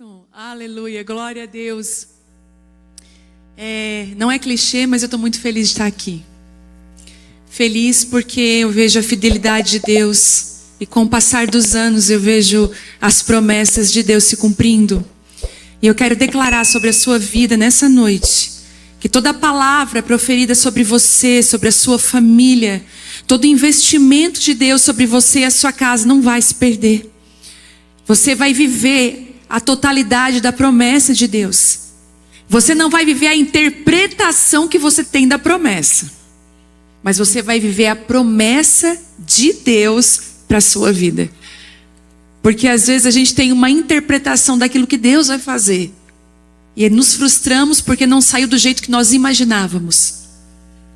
Isso, aleluia, glória a Deus. Não é clichê, mas eu estou muito feliz de estar aqui. Feliz porque eu vejo a fidelidade de Deus e com o passar dos anos eu vejo as promessas de Deus se cumprindo. E eu quero declarar sobre a sua vida nessa noite, que toda palavra proferida sobre você, sobre a sua família, todo investimento de Deus sobre você e a sua casa não vai se perder. Você vai viver a totalidade da promessa de Deus. Você não vai viver a interpretação que você tem da promessa, mas você vai viver a promessa de Deus para a sua vida. Porque às vezes a gente tem uma interpretação daquilo que Deus vai fazer e nos frustramos porque não saiu do jeito que nós imaginávamos.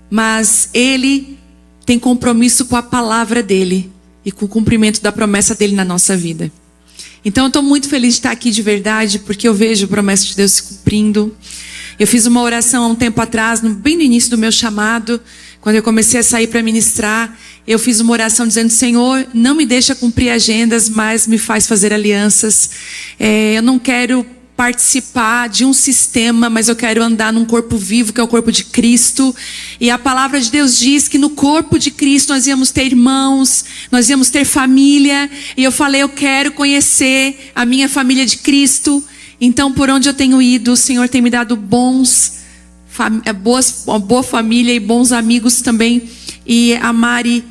Mas Ele tem compromisso com a palavra dEle e com o cumprimento da promessa dEle na nossa vida. Então eu estou muito feliz de estar aqui de verdade, porque eu vejo a promessa de Deus se cumprindo. Eu fiz uma oração há um tempo atrás, bem no início do meu chamado, quando eu comecei a sair para ministrar, eu fiz uma oração dizendo: Senhor, não me deixa cumprir agendas, mas me faz fazer alianças. Eu não quero participar de um sistema, mas eu quero andar num corpo vivo, que é o corpo de Cristo. E a palavra de Deus diz que no corpo de Cristo nós íamos ter irmãos, nós íamos ter família. E eu falei: eu quero conhecer a minha família de Cristo. Então, por onde eu tenho ido, o Senhor tem me dado uma boa família e bons amigos também. E a Mari,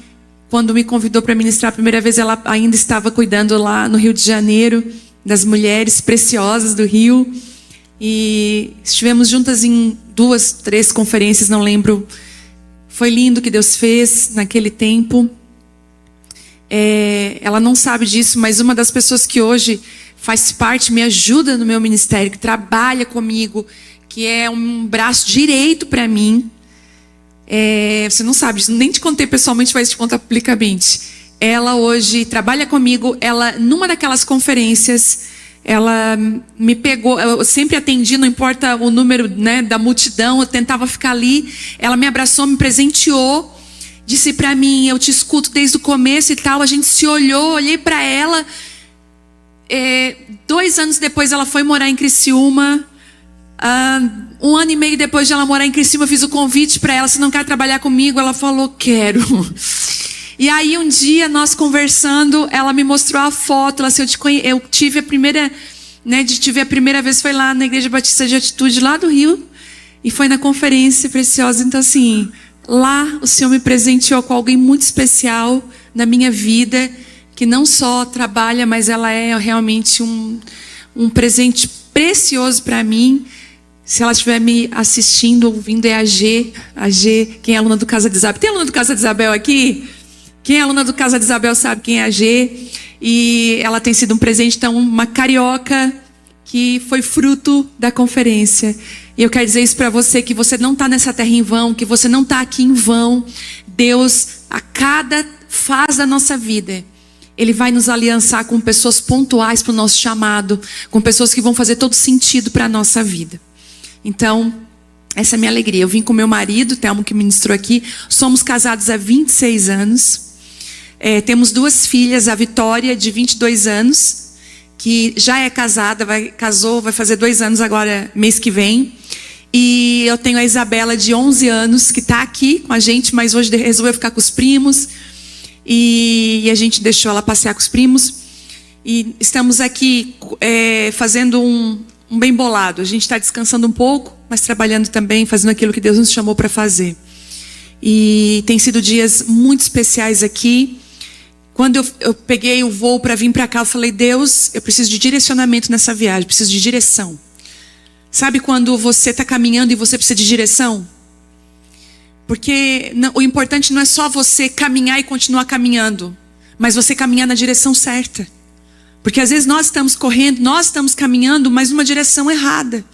quando me convidou para ministrar a primeira vez, ela ainda estava cuidando lá no Rio de Janeiro das mulheres preciosas do Rio. E estivemos juntas em 2, 3 conferências, não lembro. Foi lindo o que Deus fez naquele tempo. Ela não sabe disso, mas uma das pessoas que hoje faz parte, me ajuda no meu ministério, que trabalha comigo, que é um braço direito para mim. Você não sabe disso, nem te contei pessoalmente, vai te contar publicamente. Ela hoje trabalha comigo. Ela, numa daquelas conferências, ela me pegou. Eu sempre atendi, não importa o número, né, da multidão, eu tentava ficar ali. Ela me abraçou, me presenteou, disse para mim: eu te escuto desde o começo e tal. A gente se olhou, olhei para ela. 2 anos depois ela foi morar em Criciúma. 1 ano e meio depois de ela morar em Criciúma, eu fiz o convite para ela: você não quer trabalhar comigo? Ela falou: quero. E aí um dia nós conversando, ela me mostrou a foto. Ela disse: eu tive a primeira, né, de te ver a primeira vez foi lá na Igreja Batista de Atitude, lá do Rio, e foi na conferência preciosa. Então assim, lá o Senhor me presenteou com alguém muito especial na minha vida, que não só trabalha, mas ela é realmente um presente precioso para mim. Se ela estiver me assistindo, ouvindo, é a G. A G, quem é aluna do Casa de Isabel? Tem aluna do Casa de Isabel aqui? Quem é aluna do Casa de Isabel sabe quem é a G. E ela tem sido um presente, então, uma carioca que foi fruto da conferência. E eu quero dizer isso para você, que você não está nessa terra em vão, que você não está aqui em vão. Deus, a cada fase da nossa vida, Ele vai nos aliançar com pessoas pontuais para o nosso chamado, com pessoas que vão fazer todo sentido para a nossa vida. Então, essa é a minha alegria. Eu vim com meu marido, Telmo, que ministrou aqui. Somos casados há 26 anos. Temos 2 filhas, a Vitória, de 22 anos, que já é casada, casou, vai fazer 2 anos agora, mês que vem. E eu tenho a Isabela, de 11 anos, que está aqui com a gente, mas hoje resolveu ficar com os primos. E a gente deixou ela passear com os primos. E estamos aqui fazendo um bem bolado. A gente está descansando um pouco, mas trabalhando também, fazendo aquilo que Deus nos chamou para fazer. E tem sido dias muito especiais aqui. Quando eu peguei o voo para vir para cá, eu falei: Deus, eu preciso de direcionamento nessa viagem, preciso de direção. Sabe quando você está caminhando e você precisa de direção? Porque o importante não é só você caminhar e continuar caminhando, mas você caminhar na direção certa. Porque às vezes nós estamos correndo, nós estamos caminhando, mas numa direção errada.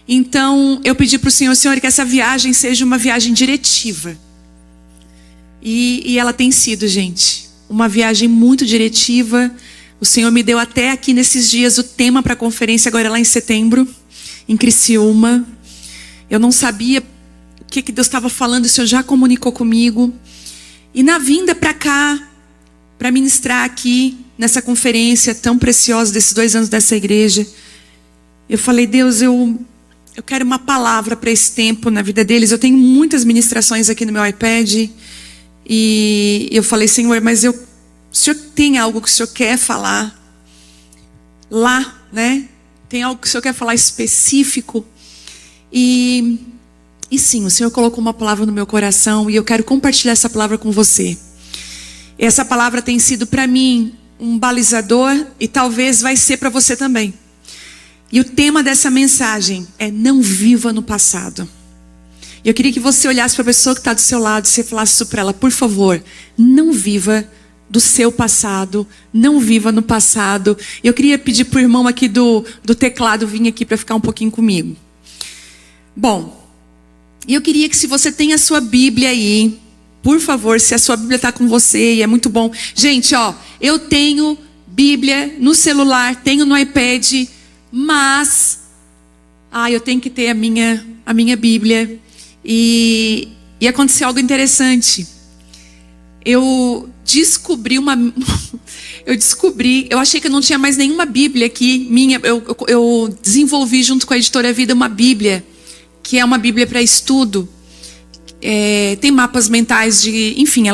Então eu pedi para o Senhor: Senhor, que essa viagem seja uma viagem diretiva. E ela tem sido, gente, uma viagem muito diretiva. O Senhor me deu até aqui nesses dias o tema para a conferência, agora lá em setembro, em Criciúma. Eu não sabia o que Deus estava falando, o Senhor já comunicou comigo. E na vinda para cá, para ministrar aqui, nessa conferência tão preciosa desses 2 anos dessa igreja, Eu falei, Deus, eu quero uma palavra para esse tempo na vida deles. Eu tenho muitas ministrações aqui no meu iPad. E eu falei, Senhor, mas o Senhor tem algo que o Senhor quer falar lá, né? Tem algo que o Senhor quer falar específico. E sim, o Senhor colocou uma palavra no meu coração e eu quero compartilhar essa palavra com você. Essa palavra tem sido para mim um balizador e talvez vai ser para você também. E o tema dessa mensagem é: não viva no passado. Eu queria que você olhasse para a pessoa que está do seu lado e você falasse isso para ela: por favor, não viva do seu passado, não viva no passado. Eu queria pedir para o irmão aqui do teclado vir aqui para ficar um pouquinho comigo. Bom, eu queria que, se você tem a sua Bíblia aí, por favor, se a sua Bíblia está com você, e é muito bom. Gente, ó, eu tenho Bíblia no celular, tenho no iPad, mas eu tenho que ter a minha Bíblia. E aconteceu algo interessante. Eu achei que eu não tinha mais nenhuma Bíblia aqui minha. Eu desenvolvi junto com a Editora Vida uma Bíblia, que é uma Bíblia para estudo. Tem mapas mentais enfim,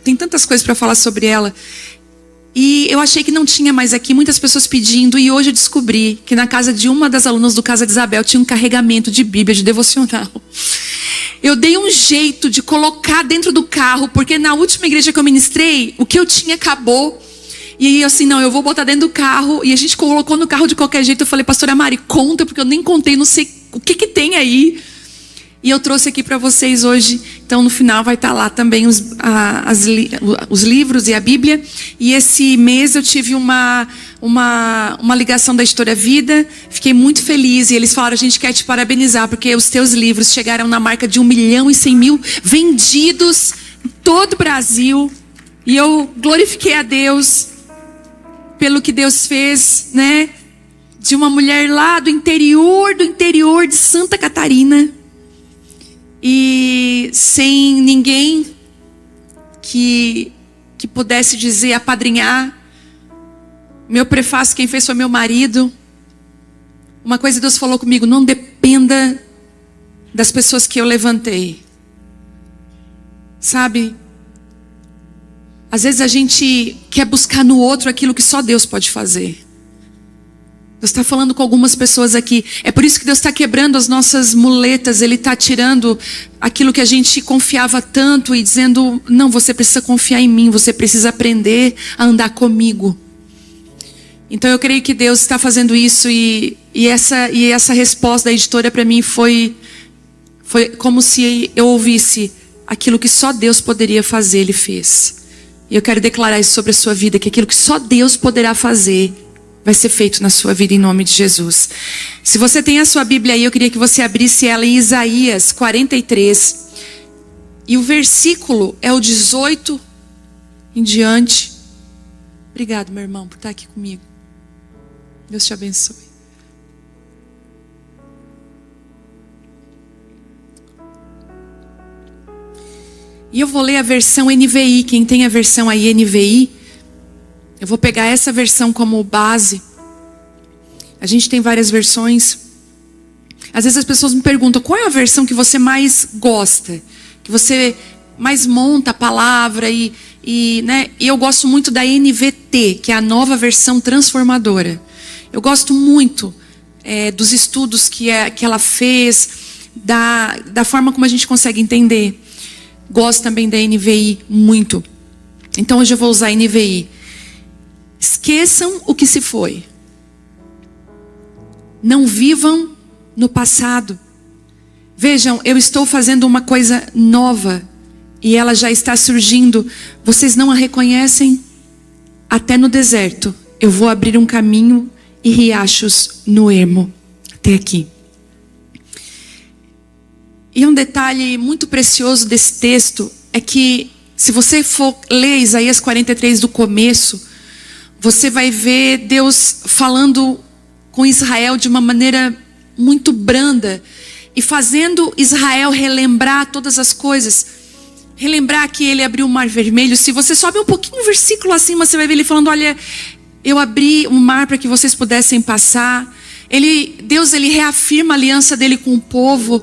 tem tantas coisas para falar sobre ela. E eu achei que não tinha mais aqui, muitas pessoas pedindo, e hoje eu descobri que na casa de uma das alunas do Casa de Isabel tinha um carregamento de Bíblia, de devocional. Eu dei um jeito de colocar dentro do carro, porque na última igreja que eu ministrei, o que eu tinha acabou. E aí assim, não, eu vou botar dentro do carro. E a gente colocou no carro de qualquer jeito. Eu falei, pastora Mari, conta, porque eu nem contei, não sei o que tem aí. E eu trouxe aqui para vocês hoje. Então no final vai estar lá também os livros e a Bíblia. E esse mês eu tive uma ligação da Editora Vida. Fiquei muito feliz. E eles falaram, a gente quer te parabenizar, porque os teus livros chegaram na marca de 1.100.000 vendidos em todo o Brasil. E eu glorifiquei a Deus pelo que Deus fez, né? De uma mulher lá do interior de Santa Catarina. E sem ninguém que pudesse dizer, apadrinhar. Meu prefácio, quem fez foi meu marido. Uma coisa Deus falou comigo: não dependa das pessoas que eu levantei. Sabe? Às vezes a gente quer buscar no outro aquilo que só Deus pode fazer. Deus está falando com algumas pessoas aqui. É por isso que Deus está quebrando as nossas muletas. Ele está tirando aquilo que a gente confiava tanto e dizendo: não, você precisa confiar em mim. Você precisa aprender a andar comigo. Então eu creio que Deus está fazendo isso. E essa resposta da editora para mim foi como se eu ouvisse aquilo que só Deus poderia fazer. Ele fez. E eu quero declarar isso sobre a sua vida, que aquilo que só Deus poderá fazer vai ser feito na sua vida em nome de Jesus. Se você tem a sua Bíblia aí, eu queria que você abrisse ela em Isaías 43. E o versículo é o 18 em diante. Obrigado, meu irmão, por estar aqui comigo. Deus te abençoe. E eu vou ler a versão NVI. Quem tem a versão aí NVI, eu vou pegar essa versão como base. A gente tem várias versões. Às vezes as pessoas me perguntam: qual é a versão que você mais gosta? Que você mais monta a palavra né? E eu gosto muito da NVT, que é a nova versão transformadora. Eu gosto muito dos estudos que ela fez, da forma como a gente consegue entender. Gosto também da NVI muito. Então hoje eu vou usar a NVI. Esqueçam o que se foi. Não vivam no passado. Vejam, eu estou fazendo uma coisa nova e ela já está surgindo. Vocês não a reconhecem? Até no deserto eu vou abrir um caminho e riachos no ermo. Até aqui. E um detalhe muito precioso desse texto é que, se você for ler Isaías 43 do começo, você vai ver Deus falando com Israel de uma maneira muito branda e fazendo Israel relembrar todas as coisas. Relembrar que ele abriu o mar vermelho. Se você sobe um pouquinho o versículo acima, você vai ver ele falando: olha, eu abri um mar para que vocês pudessem passar. Deus ele reafirma a aliança dele com o povo.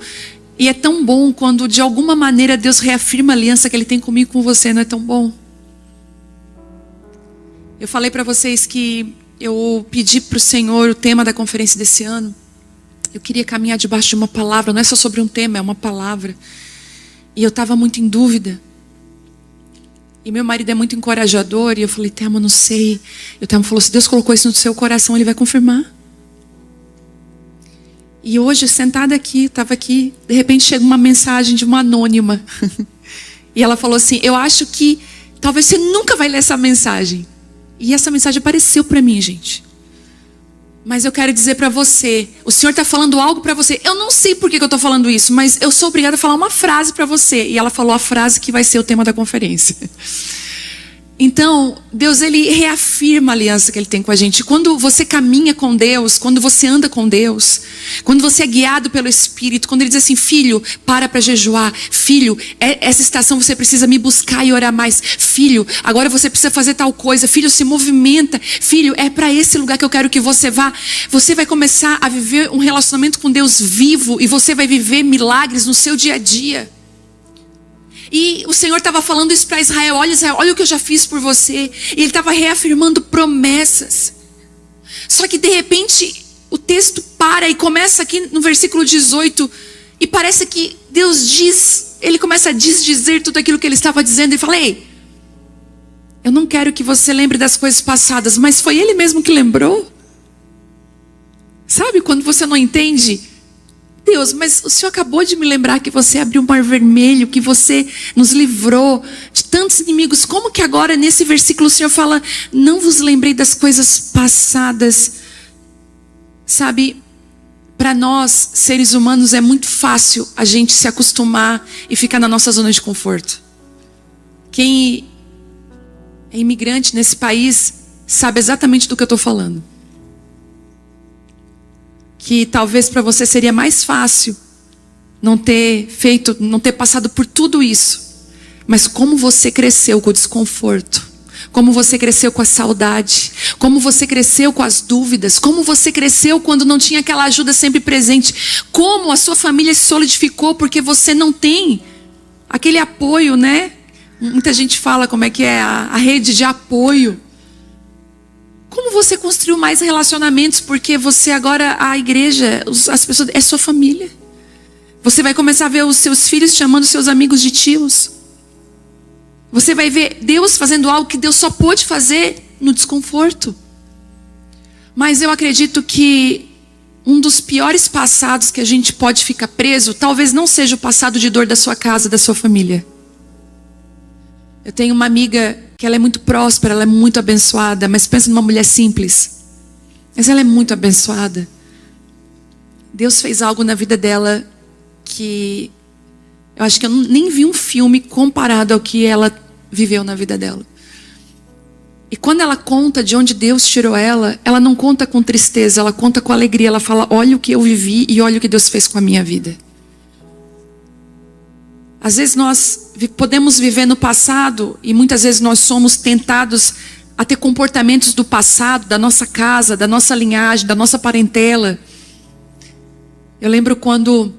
E é tão bom quando de alguma maneira Deus reafirma a aliança que ele tem comigo e com você, não é tão bom? Eu falei para vocês que eu pedi para o Senhor o tema da conferência desse ano. Eu queria caminhar debaixo de uma palavra, não é só sobre um tema, é uma palavra. E eu estava muito em dúvida. E meu marido é muito encorajador, e eu falei, Telma, não sei. E o Telma falou, se Deus colocou isso no seu coração, Ele vai confirmar. E hoje, sentada aqui, estava aqui, de repente chega uma mensagem de uma anônima. E ela falou assim, eu acho que talvez você nunca vai ler essa mensagem. E essa mensagem apareceu para mim, gente. Mas eu quero dizer para você, o Senhor está falando algo para você. Eu não sei por que eu estou falando isso, mas eu sou obrigada a falar uma frase para você. E ela falou a frase que vai ser o tema da conferência. Então, Deus ele reafirma a aliança que Ele tem com a gente. Quando você caminha com Deus, quando você anda com Deus, quando você é guiado pelo Espírito, quando Ele diz assim, filho, para jejuar. Filho, essa estação você precisa me buscar e orar mais. Filho, agora você precisa fazer tal coisa. Filho, se movimenta. Filho, é para esse lugar que eu quero que você vá. Você vai começar a viver um relacionamento com Deus vivo e você vai viver milagres no seu dia a dia. E o Senhor estava falando isso para Israel. Olha Israel, olha o que eu já fiz por você. E Ele estava reafirmando promessas. Só que de repente o texto para e começa aqui no versículo 18. E parece que Deus diz, Ele começa a desdizer tudo aquilo que Ele estava dizendo. E fala, ei, eu não quero que você lembre das coisas passadas, mas foi Ele mesmo que lembrou. Sabe quando você não entende? Deus, mas o Senhor acabou de me lembrar que você abriu o mar vermelho, que você nos livrou de tantos inimigos. Como que agora nesse versículo o Senhor fala, não vos lembrei das coisas passadas? Sabe, para nós, seres humanos, é muito fácil a gente se acostumar e ficar na nossa zona de conforto. Quem é imigrante nesse país sabe exatamente do que eu estou falando. Que talvez para você seria mais fácil não ter passado por tudo isso. Mas como você cresceu com o desconforto, como você cresceu com a saudade, como você cresceu com as dúvidas, como você cresceu quando não tinha aquela ajuda sempre presente, como a sua família se solidificou porque você não tem aquele apoio, né? Muita gente fala como é que é a rede de apoio. Como você construiu mais relacionamentos? Porque você agora, a igreja, as pessoas, é sua família. Você vai começar a ver os seus filhos chamando seus amigos de tios. Você vai ver Deus fazendo algo que Deus só pôde fazer no desconforto. Mas eu acredito que um dos piores passados que a gente pode ficar preso, talvez não seja o passado de dor da sua casa, da sua família. Eu tenho uma amiga que ela é muito próspera, ela é muito abençoada, mas pensa numa mulher simples. Mas ela é muito abençoada. Deus fez algo na vida dela que eu acho que eu nem vi um filme comparado ao que ela viveu na vida dela. E quando ela conta de onde Deus tirou ela, ela não conta com tristeza, ela conta com alegria. Ela fala, olha o que eu vivi e olha o que Deus fez com a minha vida. Às vezes nós podemos viver no passado e muitas vezes nós somos tentados a ter comportamentos do passado, da nossa casa, da nossa linhagem, da nossa parentela. Eu lembro quando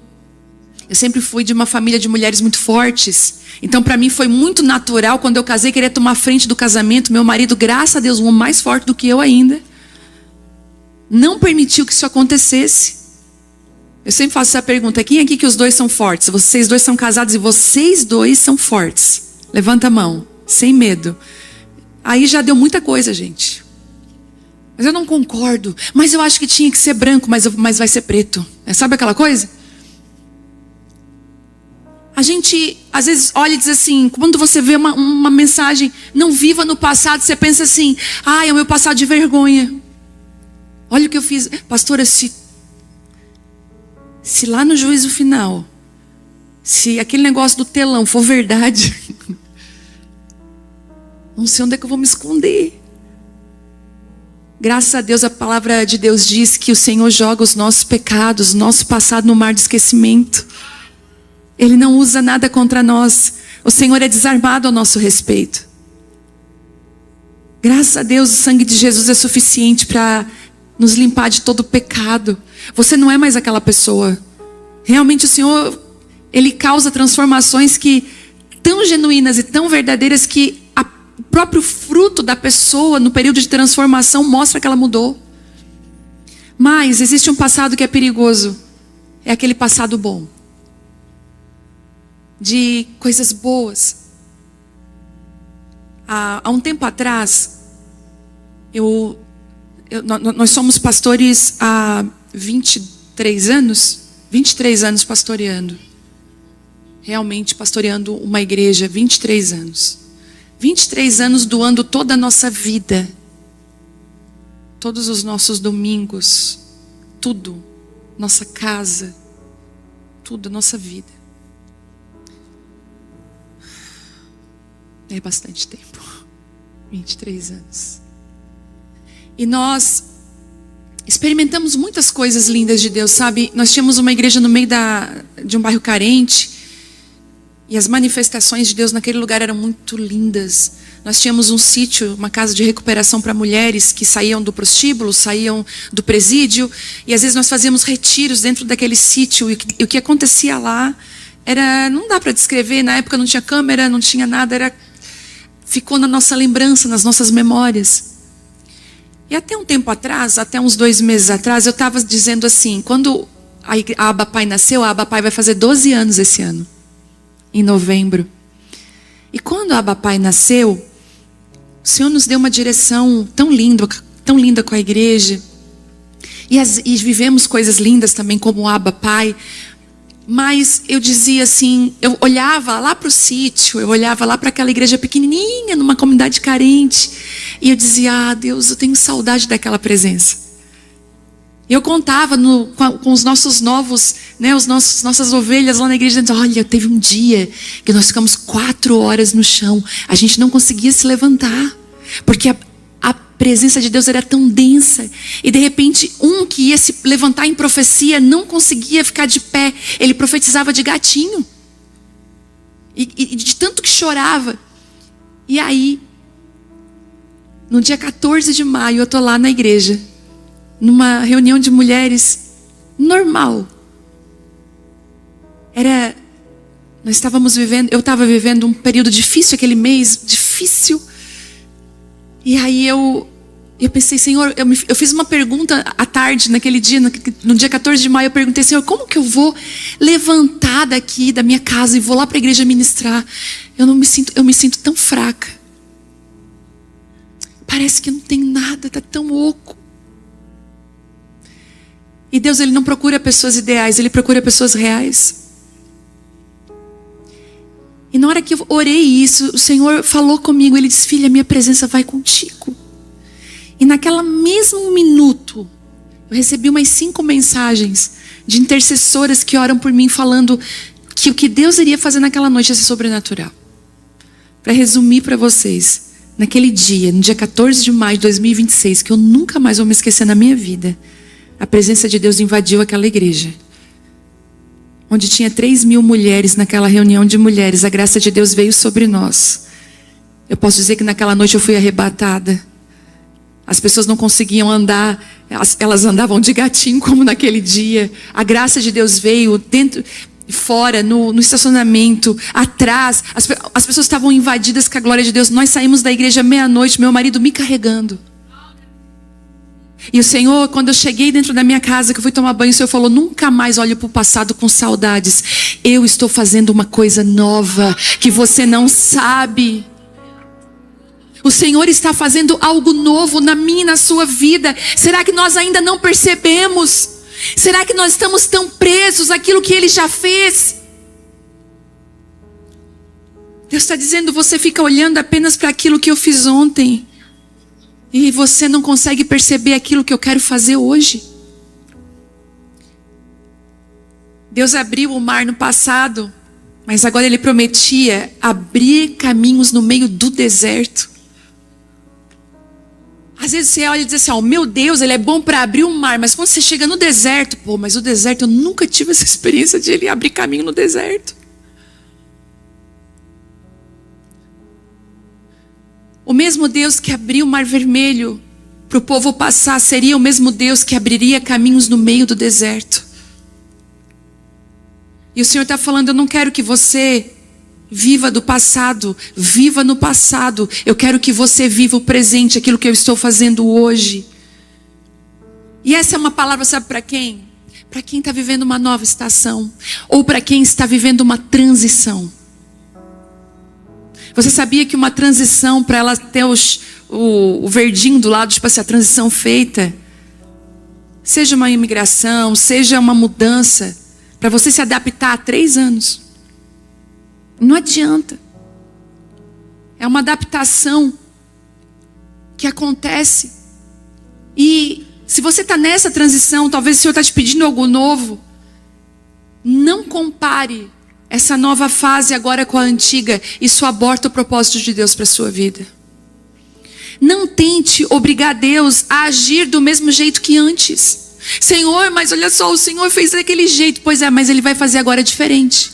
eu sempre fui de uma família de mulheres muito fortes. Então para mim foi muito natural quando eu casei querer tomar frente do casamento. Meu marido, graças a Deus, um homem mais forte do que eu ainda, não permitiu que isso acontecesse. Eu sempre faço essa pergunta, quem aqui que os dois são fortes? Vocês dois são casados e vocês dois são fortes. Levanta a mão, sem medo. Aí já deu muita coisa, gente. Mas eu não concordo. Mas eu acho que tinha que ser branco, mas vai ser preto. Sabe aquela coisa? A gente, às vezes, olha e diz assim, quando você vê uma mensagem, não viva no passado, você pensa assim, é o meu passado de vergonha. Olha o que eu fiz. Pastora, se lá no juízo final, se aquele negócio do telão for verdade, não sei onde é que eu vou me esconder. Graças a Deus, a palavra de Deus diz que o Senhor joga os nossos pecados, nosso passado no mar de esquecimento. Ele não usa nada contra nós. O Senhor é desarmado ao nosso respeito. Graças a Deus, o sangue de Jesus é suficiente para nos limpar de todo pecado. Você não é mais aquela pessoa. Realmente o Senhor, Ele causa transformações tão genuínas e tão verdadeiras que o próprio fruto da pessoa no período de transformação mostra que ela mudou. Mas existe um passado que é perigoso. É aquele passado bom, de coisas boas. Há um tempo atrás, nós somos pastores há 23 anos pastoreando. Realmente pastoreando uma igreja, 23 anos. 23 anos doando toda a nossa vida. Todos os nossos domingos. Tudo. Nossa casa. Tudo, a nossa vida. É bastante tempo. 23 anos. E nós experimentamos muitas coisas lindas de Deus, sabe? Nós tínhamos uma igreja no meio de um bairro carente. E as manifestações de Deus naquele lugar eram muito lindas. Nós tínhamos um sítio, uma casa de recuperação para mulheres que saíam do prostíbulo, saíam do presídio. E às vezes nós fazíamos retiros dentro daquele sítio. E o que acontecia lá não dá para descrever. Na época não tinha câmera, não tinha nada. Ficou na nossa lembrança, nas nossas memórias. E até um tempo atrás, até uns 2 meses atrás, eu estava dizendo assim, quando a Abba Pai nasceu, a Abba Pai vai fazer 12 anos esse ano, em novembro. E quando a Abba Pai nasceu, o Senhor nos deu uma direção tão linda com a igreja. E vivemos coisas lindas também como o Abba Pai. Mas eu dizia assim, eu olhava lá para o sítio, eu olhava lá para aquela igreja pequenininha, numa comunidade carente. E eu dizia, Deus, eu tenho saudade daquela presença. Eu contava com os nossos novos, né, nossas ovelhas lá na igreja, dizendo, olha, teve um dia que nós ficamos 4 horas no chão. A gente não conseguia se levantar, porque a presença de Deus era tão densa. E de repente, um que ia se levantar em profecia não conseguia ficar de pé. Ele profetizava de gatinho. E de tanto que chorava. E aí, no dia 14 de maio, eu estou lá na igreja, numa reunião de mulheres normal. Nós estávamos vivendo, eu estava vivendo um período difícil, aquele mês difícil. E aí eu pensei, Senhor, eu fiz uma pergunta à tarde, naquele dia, no dia 14 de maio, eu perguntei, Senhor, como que eu vou levantar daqui da minha casa e vou lá para a igreja ministrar? Eu me sinto tão fraca. Parece que não tem nada, está tão oco. E Deus, Ele não procura pessoas ideais, Ele procura pessoas reais. E na hora que eu orei isso, o Senhor falou comigo, Ele disse, filha, minha presença vai contigo. E naquela mesmo minuto, eu recebi umas 5 mensagens de intercessoras que oram por mim, falando que o que Deus iria fazer naquela noite ia ser sobrenatural. Para resumir para vocês, naquele dia, no dia 14 de maio de 2026, que eu nunca mais vou me esquecer na minha vida, a presença de Deus invadiu aquela igreja. Onde tinha 3.000 mulheres naquela reunião de mulheres, a graça de Deus veio sobre nós. Eu posso dizer que naquela noite eu fui arrebatada. As pessoas não conseguiam andar, elas andavam de gatinho como naquele dia. A graça de Deus veio dentro, fora, no estacionamento, atrás. As pessoas estavam invadidas com a glória de Deus. Nós saímos da igreja meia-noite, meu marido me carregando. E o Senhor, quando eu cheguei dentro da minha casa, que eu fui tomar banho, o Senhor falou, nunca mais olhe para o passado com saudades. Eu estou fazendo uma coisa nova, que você não sabe. O Senhor está fazendo algo novo na minha e na sua vida. Será que nós ainda não percebemos? Será que nós estamos tão presos àquilo que Ele já fez? Deus está dizendo, você fica olhando apenas para aquilo que eu fiz ontem. E você não consegue perceber aquilo que eu quero fazer hoje. Deus abriu o mar no passado, mas agora Ele prometia abrir caminhos no meio do deserto. Às vezes você olha e diz assim, meu Deus, Ele é bom para abrir o mar, mas quando você chega no deserto, mas o deserto, eu nunca tive essa experiência de Ele abrir caminho no deserto. O mesmo Deus que abriu o mar vermelho para o povo passar seria o mesmo Deus que abriria caminhos no meio do deserto. E o Senhor está falando, eu não quero que você viva do passado, viva no passado. Eu quero que você viva o presente, aquilo que eu estou fazendo hoje. E essa é uma palavra, sabe para quem? Para quem está vivendo uma nova estação. Ou para quem está vivendo uma transição. Você sabia que uma transição, para ela ter o verdinho do lado, tipo assim, a transição feita, seja uma imigração, seja uma mudança, para você se adaptar a 3 anos. Não adianta. É uma adaptação que acontece. E se você está nessa transição, talvez o Senhor está te pedindo algo novo. Não compare essa nova fase agora com a antiga. Isso aborta o propósito de Deus para a sua vida. Não tente obrigar Deus a agir do mesmo jeito que antes. Senhor, mas olha só, o Senhor fez daquele jeito. Pois é, mas Ele vai fazer agora diferente.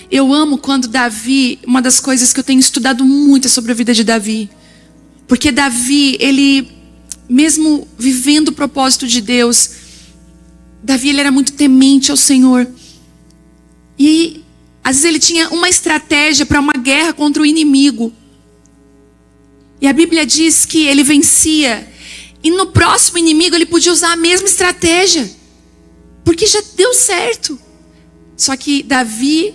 Eu amo quando Davi, uma das coisas que eu tenho estudado muito é sobre a vida de Davi. Porque Davi, ele, mesmo vivendo o propósito de Deus, Davi ele era muito temente ao Senhor. E às vezes ele tinha uma estratégia para uma guerra contra o inimigo. E a Bíblia diz que ele vencia. E no próximo inimigo ele podia usar a mesma estratégia. Porque já deu certo. Só que Davi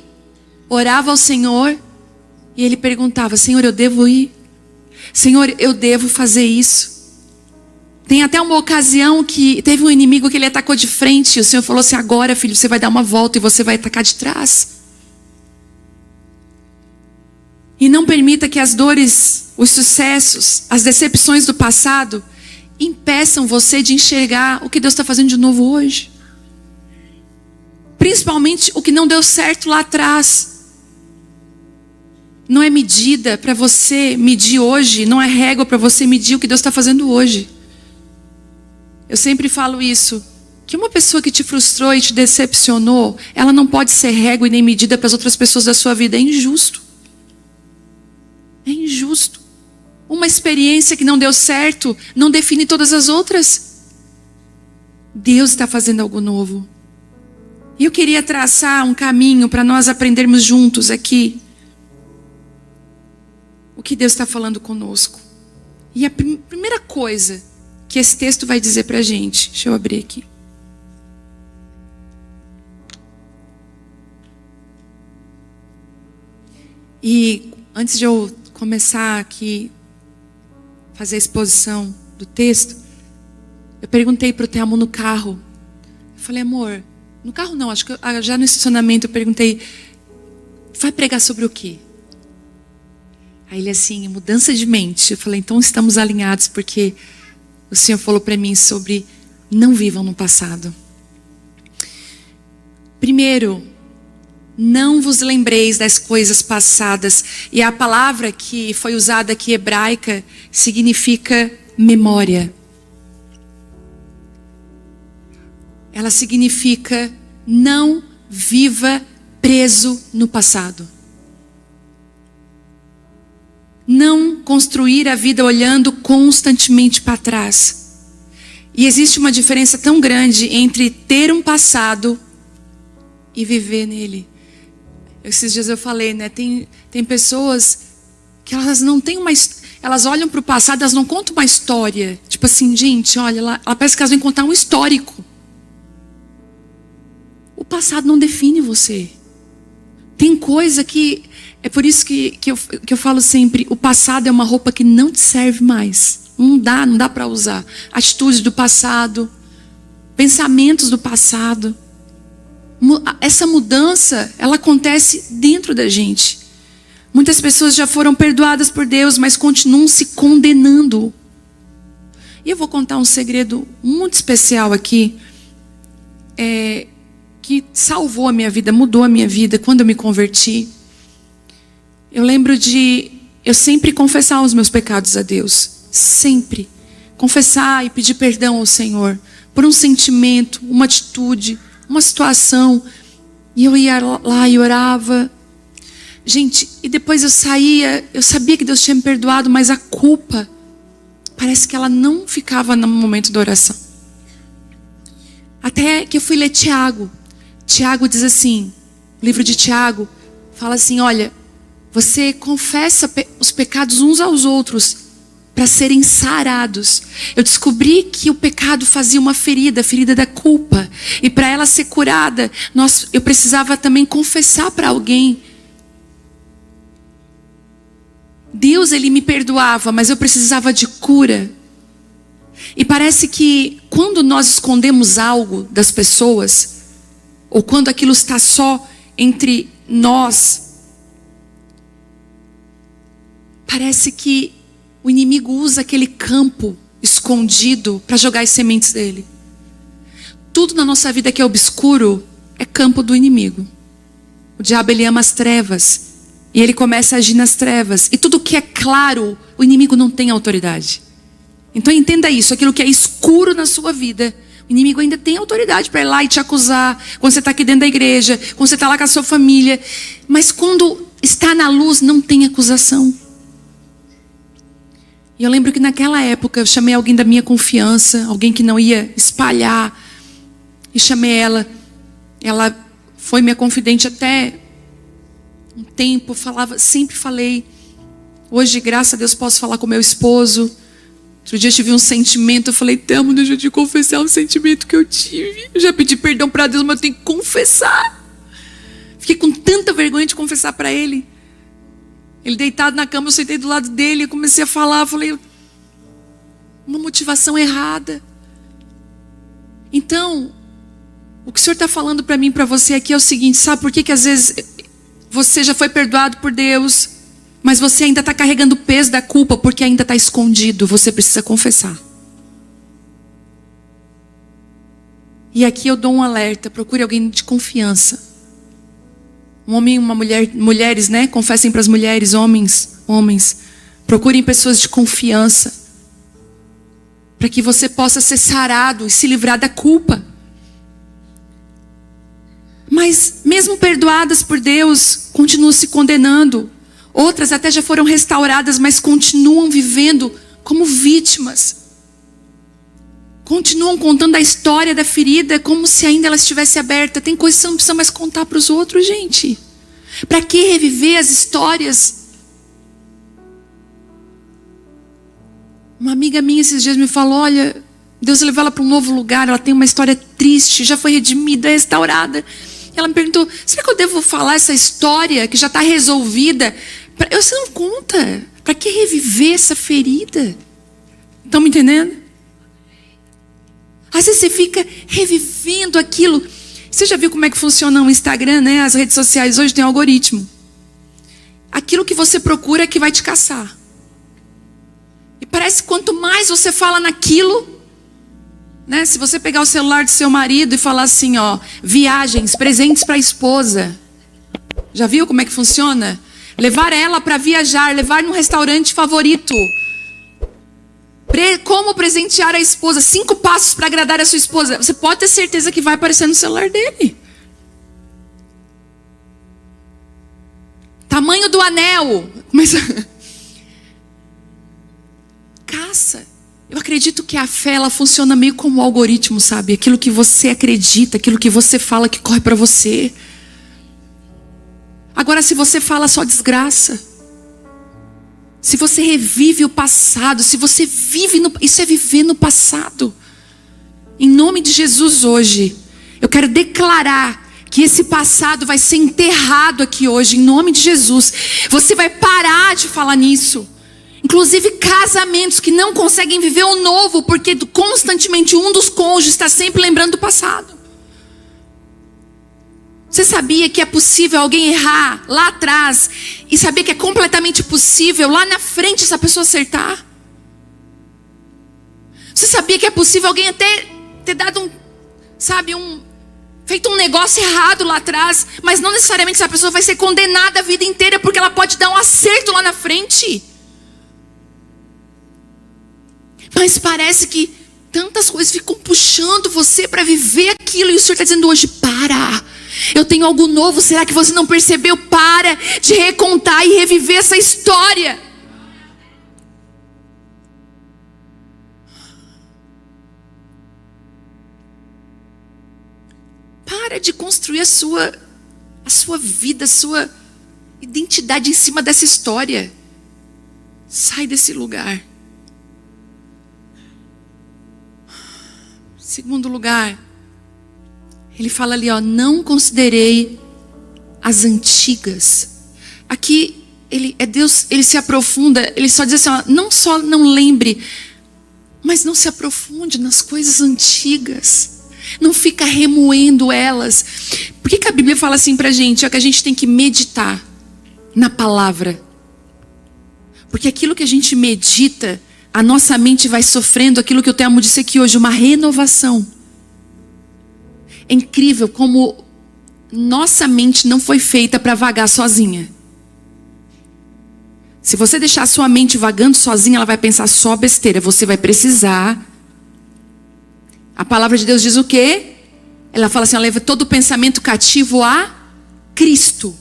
orava ao Senhor e ele perguntava, Senhor, eu devo ir? Senhor, eu devo fazer isso? Tem até uma ocasião que teve um inimigo que ele atacou de frente. E o Senhor falou assim, agora filho, você vai dar uma volta e você vai atacar de trás. E não permita que as dores, os sucessos, as decepções do passado impeçam você de enxergar o que Deus está fazendo de novo hoje. Principalmente o que não deu certo lá atrás. Não é medida para você medir hoje, não é régua para você medir o que Deus está fazendo hoje. Eu sempre falo isso, que uma pessoa que te frustrou e te decepcionou, ela não pode ser régua e nem medida para as outras pessoas da sua vida, é injusto. É injusto. Uma experiência que não deu certo não define todas as outras. Deus está fazendo algo novo. E eu queria traçar um caminho para nós aprendermos juntos aqui o que Deus está falando conosco. E a primeira coisa que esse texto vai dizer para a gente, deixa eu abrir aqui. E antes de eu começar aqui fazer a exposição do texto, eu perguntei para o Telmo no carro. Eu falei, amor, no carro não, acho que já no estacionamento eu perguntei, vai pregar sobre o quê? Aí ele assim, mudança de mente. Eu falei, então estamos alinhados, porque o Senhor falou para mim sobre não vivam no passado. Primeiro, não vos lembreis das coisas passadas. E a palavra que foi usada aqui, hebraica, significa memória. Ela significa não viva preso no passado. Não construir a vida olhando constantemente para trás. E existe uma diferença tão grande entre ter um passado e viver nele. Esses dias eu falei, né? Tem pessoas que elas não têm uma... Elas olham para o passado, elas não contam uma história. Tipo assim, gente, olha, ela parece que elas vão contar um histórico. O passado não define você. Tem coisa que... É por isso que eu falo sempre, o passado é uma roupa que não te serve mais. Não dá para usar. Atitudes do passado, pensamentos do passado. Essa mudança, ela acontece dentro da gente. Muitas pessoas já foram perdoadas por Deus, mas continuam se condenando. E eu vou contar um segredo muito especial aqui, que salvou a minha vida, mudou a minha vida quando eu me converti. Eu lembro de eu sempre confessar os meus pecados a Deus. Sempre. Confessar e pedir perdão ao Senhor. Por um sentimento, uma atitude, uma situação. E eu ia lá e orava. Gente, e depois eu saía. Eu sabia que Deus tinha me perdoado, mas a culpa parece que ela não ficava no momento da oração. Até que eu fui ler Tiago. Tiago diz assim, o livro de Tiago fala assim, olha, você confessa os pecados uns aos outros para serem sarados. Eu descobri que o pecado fazia uma ferida, a ferida da culpa. E para ela ser curada, eu precisava também confessar para alguém. Deus, Ele me perdoava, mas eu precisava de cura. E parece que quando nós escondemos algo das pessoas, ou quando aquilo está só entre nós, parece que o inimigo usa aquele campo escondido para jogar as sementes dele. Tudo na nossa vida que é obscuro é campo do inimigo. O diabo, ele ama as trevas. E ele começa a agir nas trevas. E tudo que é claro, o inimigo não tem autoridade. Então entenda isso. Aquilo que é escuro na sua vida, o inimigo ainda tem autoridade para ir lá e te acusar. Quando você está aqui dentro da igreja, quando você está lá com a sua família. Mas quando está na luz, não tem acusação. E eu lembro que naquela época eu chamei alguém da minha confiança, alguém que não ia espalhar, e chamei ela. Ela foi minha confidente até um tempo, sempre falei. Hoje, graças a Deus, posso falar com meu esposo. Outro dia eu tive um sentimento, eu falei, Thelma, deixa eu te confessar um sentimento que eu tive. Eu já pedi perdão para Deus, mas eu tenho que confessar. Fiquei com tanta vergonha de confessar para Ele. Ele deitado na cama, eu sentei do lado dele, eu comecei a falar, falei, uma motivação errada. Então, o que o Senhor está falando para mim e para você aqui é o seguinte, sabe por que às vezes você já foi perdoado por Deus, mas você ainda está carregando o peso da culpa porque ainda está escondido, você precisa confessar. E aqui eu dou um alerta, procure alguém de confiança. Um homem e uma mulher, mulheres, né? Confessem para as mulheres, homens. Procurem pessoas de confiança. Para que você possa ser sarado e se livrar da culpa. Mas mesmo perdoadas por Deus, continuam se condenando. Outras até já foram restauradas, mas continuam vivendo como vítimas. Continuam contando a história da ferida como se ainda ela estivesse aberta. Tem coisas que você não precisa mais contar para os outros, gente. Para que reviver as histórias? Uma amiga minha esses dias me falou, olha, Deus levou ela para um novo lugar, ela tem uma história triste, já foi redimida, restaurada. Ela me perguntou, será que eu devo falar essa história que já está resolvida? Você não conta. Para que reviver essa ferida? Estão me entendendo? Às vezes você fica revivendo aquilo. Você já viu como é que funciona o Instagram, né? As redes sociais hoje tem um algoritmo. Aquilo que você procura é que vai te caçar. E parece que quanto mais você fala naquilo, né? Se você pegar o celular do seu marido e falar assim, ó, viagens, presentes para a esposa. Já viu como é que funciona? Levar ela para viajar, levar num restaurante favorito. Como presentear a esposa, 5 passos para agradar a sua esposa. Você pode ter certeza que vai aparecer no celular dele. Tamanho do anel. Mas caça. Eu acredito que a fé, ela funciona meio como um algoritmo, sabe? Aquilo que você acredita, aquilo que você fala que corre para você. Agora, se você fala só desgraça, se você revive o passado, se você vive isso é viver no passado. Em nome de Jesus hoje, eu quero declarar que esse passado vai ser enterrado aqui hoje, em nome de Jesus. Você vai parar de falar nisso. Inclusive casamentos que não conseguem viver o novo, porque constantemente um dos cônjuges está sempre lembrando do passado. Você sabia que é possível alguém errar lá atrás e saber que é completamente possível lá na frente essa pessoa acertar? Você sabia que é possível alguém até ter dado feito um negócio errado lá atrás, mas não necessariamente essa pessoa vai ser condenada a vida inteira porque ela pode dar um acerto lá na frente? Mas parece que tantas coisas ficam puxando você para viver aquilo e o Senhor está dizendo hoje, para. Eu tenho algo novo, será que você não percebeu? Para de recontar e reviver essa história. Para de construir a sua vida, a sua identidade em cima dessa história. Sai desse lugar. Segundo lugar, ele fala ali, não considerei as antigas. Aqui Deus, ele se aprofunda, ele só diz assim, não só não lembre, mas não se aprofunde nas coisas antigas. Não fica remoendo elas. Por que a Bíblia fala assim pra gente? Que a gente tem que meditar na palavra. Porque aquilo que a gente medita, a nossa mente vai sofrendo aquilo que o Telmo disse aqui hoje, uma renovação. É incrível como nossa mente não foi feita para vagar sozinha. Se você deixar a sua mente vagando sozinha, ela vai pensar só besteira. Você vai precisar. A palavra de Deus diz o quê? Ela fala assim, ela leva todo o pensamento cativo a Cristo.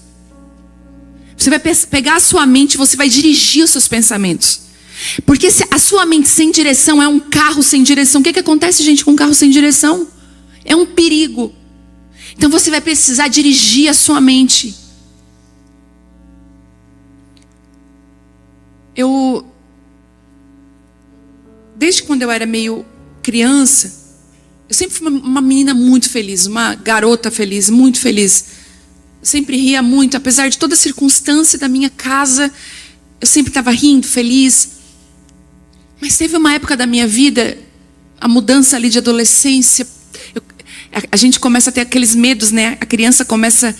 Você vai pegar a sua mente, você vai dirigir os seus pensamentos. Porque se a sua mente sem direção é um carro sem direção, o que acontece, gente, com um carro sem direção? É um perigo. Então você vai precisar dirigir a sua mente. Desde quando eu era meio criança, eu sempre fui uma menina muito feliz, uma garota feliz, muito feliz. Eu sempre ria muito, apesar de toda a circunstância da minha casa, eu sempre estava rindo, feliz. Mas teve uma época da minha vida, a mudança ali de adolescência, a gente começa a ter aqueles medos, né? A criança começa